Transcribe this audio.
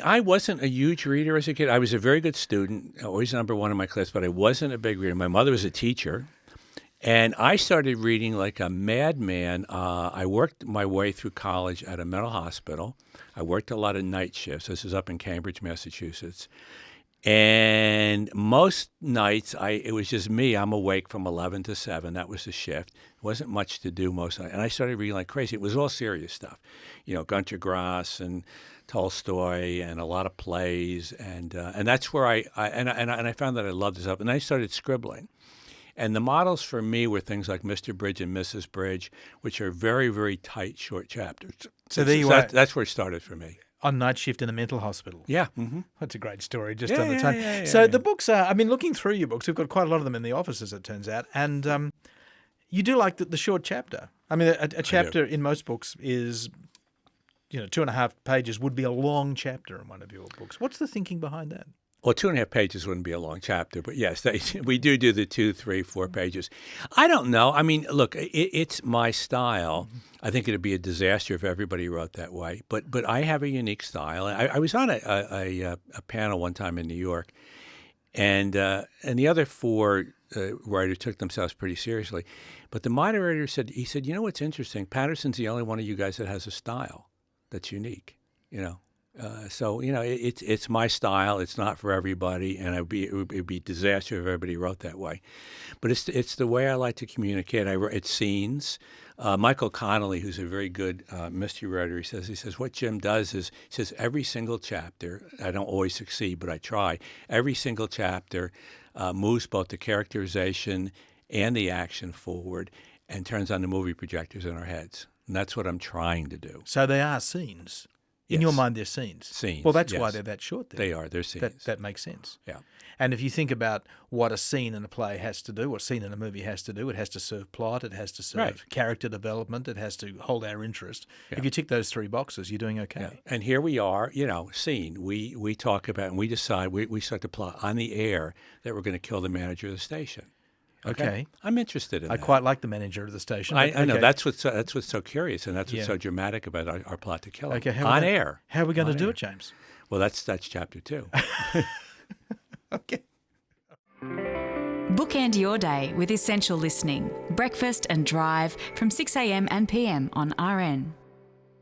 I wasn't a huge reader as a kid. I was a very good student, always number one in my class, but I wasn't a big reader. My mother was a teacher, and I started reading like a madman. I worked my way through college at a mental hospital. I worked a lot of night shifts. This is up in Cambridge, Massachusetts. And most nights, it was just me. I'm awake from 11 to 7. That was the shift. There wasn't much to do most nights. And I started reading like crazy. It was all serious stuff. Gunter Grass and Tolstoy and a lot of plays. And that's where I found that I loved this stuff. And I started scribbling. And the models for me were things like Mr. Bridge and Mrs. Bridge, which are very, very tight, short chapters. So there you are. That's where it started for me. On night shift in a mental hospital. Yeah. Mm-hmm. That's a great story just on its own. So the books are, looking through your books, we've got quite a lot of them in the office, as it turns out. And you do like the short chapter. A chapter in most books is, 2.5 pages would be a long chapter in one of your books. What's the thinking behind that? Well, 2.5 pages wouldn't be a long chapter, but yes, we do the 2, 3, 4 pages. I don't know. Look, it's my style. I think it'd be a disaster if everybody wrote that way. But I have a unique style. I was on a panel one time in New York, and the other 4 writers took themselves pretty seriously. But the moderator said, you know what's interesting? Patterson's the only one of you guys that has a style that's unique, So it's my style. It's not for everybody, and it would be a disaster if everybody wrote that way. But it's the way I like to communicate. It's scenes. Michael Connolly, who's a very good mystery writer, he says what Jim does is he says every single chapter. I don't always succeed, but I try. Every single chapter moves both the characterization and the action forward, and turns on the movie projectors in our heads. And that's what I'm trying to do. So they are scenes. In your mind, they're scenes. Scenes. Well, that's why they're that short then. They are. They're scenes. That makes sense. Yeah. And if you think about what a scene in a play has to do, what a scene in a movie has to do, it has to serve plot, it has to serve character development, it has to hold our interest. Yeah. If you tick those 3 boxes, you're doing okay. Yeah. And here we are, scene. We talk about and we decide, we start to plot on the air that we're going to kill the manager of the station. Okay. I'm interested in that. I quite like the manager of the station. I know. That's what's so curious, and that's what's so dramatic about our plot to kill him. Okay, on air. How are we going to do it, James? Well, that's chapter 2. Okay. Bookend your day with essential listening. Breakfast and Drive from 6 a.m. and p.m. on RN.